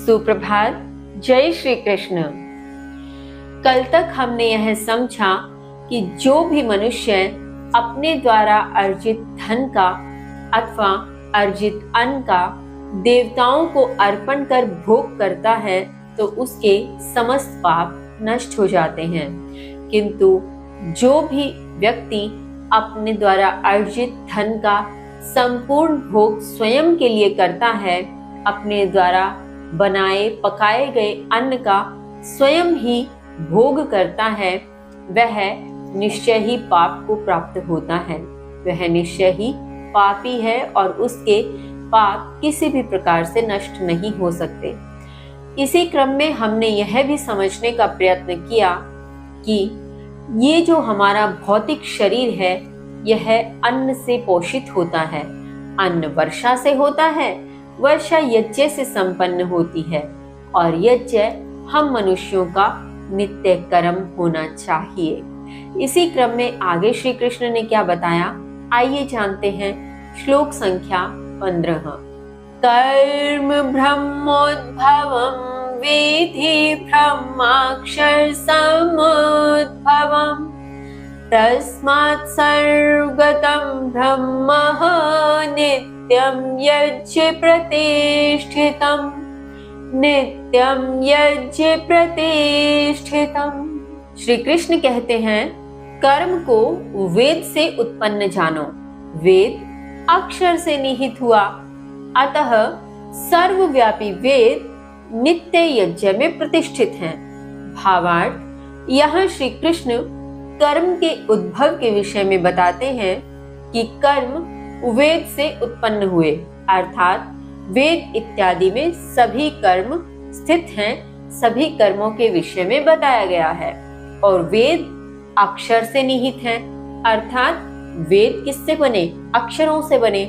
सुप्रभात। जय श्री कृष्ण। कल तक हमने यह समझा कि जो भी मनुष्य अपने द्वारा अर्जित धन का अथवा अर्जित अन्न का देवताओं को अर्पण कर भोग करता है तो उसके समस्त पाप नष्ट हो जाते हैं। किंतु जो भी व्यक्ति अपने द्वारा अर्जित धन का संपूर्ण भोग स्वयं के लिए करता है, अपने द्वारा बनाए पकाए गए अन्न का स्वयं ही भोग करता है, वह निश्चय ही पाप को प्राप्त होता है। वह निश्चय ही पापी है और उसके पाप किसी भी प्रकार से नष्ट नहीं हो सकते। इसी क्रम में हमने यह भी समझने का प्रयत्न किया कि ये जो हमारा भौतिक शरीर है यह अन्न से पोषित होता है। अन्न वर्षा से होता है, वर्षा यज्ञ से संपन्न होती है और यज्ञ हम मनुष्यों का नित्य कर्म होना चाहिए। इसी क्रम में आगे श्री कृष्ण ने क्या बताया, आइए जानते हैं। श्लोक संख्या 15। कर्म ब्रह्मोद्भवम् विधि ब्रह्माक्षर समुद्भवम् तस्मात् सर्वगतं ब्रह्म नित्यं यज्ञ प्रतिष्ठितम् नित्यं यज्ञ प्रतिष्ठितम्। श्री कृष्ण कहते हैं, कर्म को वेद से उत्पन्न जानो। वेद अक्षर से निहित हुआ, अतः सर्वव्यापी वेद नित्य यज्ञ में प्रतिष्ठित हैं। भावार्थ, यहाँ श्री कृष्ण कर्म के उद्भव के विषय में बताते हैं कि कर्म वेद से उत्पन्न हुए, अर्थात वेद इत्यादि में सभी कर्म स्थित हैं। सभी कर्मों के विषय में बताया गया है और वेद अक्षर से निहित हैं, अर्थात वेद किससे बने, अक्षरों से बने।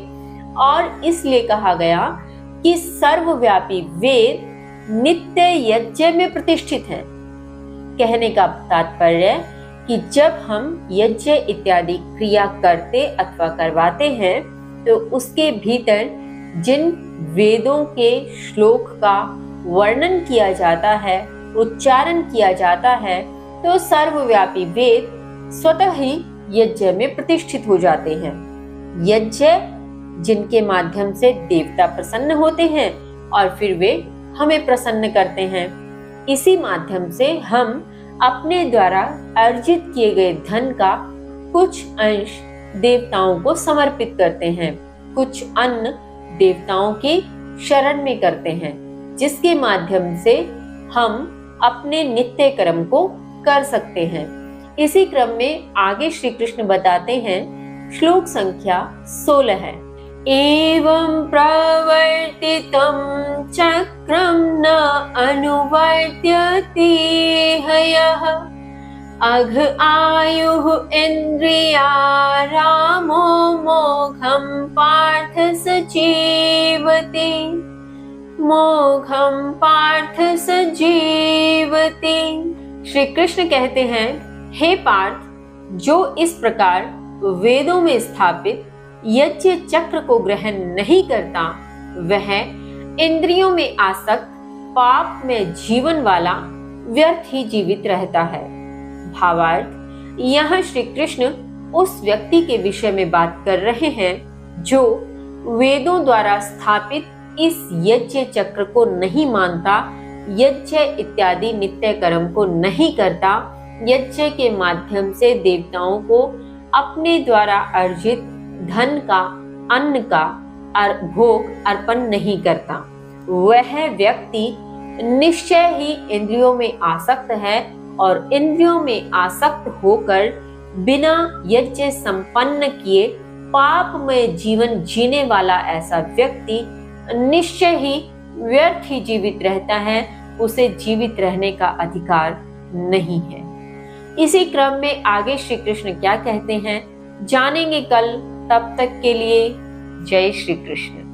और इसलिए कहा गया कि सर्वव्यापी वेद नित्य यज्ञ में प्रतिष्ठित है। कहने का तात्पर्य कि जब हम यज्ञ इत्यादि क्रिया करते अथवा करवाते हैं तो उसके भीतर जिन वेदों के श्लोक का वर्णन किया जाता है, उच्चारण किया जाता है, तो सर्वव्यापी वेद स्वतः ही यज्ञ में प्रतिष्ठित हो जाते हैं। यज्ञ जिनके माध्यम से देवता प्रसन्न होते हैं और फिर वे हमें प्रसन्न करते हैं। इसी माध्यम से हम अपने द्वारा अर्जित किए गए धन का कुछ अंश देवताओं को समर्पित करते हैं, कुछ अन्न देवताओं की शरण में करते हैं, जिसके माध्यम से हम अपने नित्य कर्म को कर सकते हैं। इसी क्रम में आगे श्री कृष्ण बताते हैं, श्लोक संख्या 16 है। एवं प्रवर्तितं चक्रं न अनुवर्त्यते हयः अघ आयुः इन्द्रिया रामो मोघं पार्थ सजीवते मोघं पार्थ सजीवते। श्री कृष्ण कहते हैं, हे पार्थ, जो इस प्रकार वेदों में स्थापित यज्ञ चक्र को ग्रहण नहीं करता, वह इंद्रियों में आसक्त पाप में जीवन वाला व्यर्थ ही जीवित रहता है। भावार्थ, यहाँ श्री कृष्ण उस व्यक्ति के विषय में बात कर रहे हैं जो वेदों द्वारा स्थापित इस यज्ञ चक्र को नहीं मानता, यज्ञ इत्यादि नित्य कर्म को नहीं करता, यज्ञ के माध्यम से देवताओं को अपने द्वारा अर्जित धन का अन्न का भोग अर्पण नहीं करता। वह व्यक्ति निश्चय ही इंद्रियों में आसक्त है और इंद्रियों में आसक्त होकर बिना यज्ञ संपन्न किए पापमय जीवन जीने वाला ऐसा व्यक्ति निश्चय ही व्यर्थ ही जीवित रहता है, उसे जीवित रहने का अधिकार नहीं है। इसी क्रम में आगे श्री कृष्ण क्या कहते हैं, जानेंगे कल। तब तक के लिए जय श्री कृष्ण।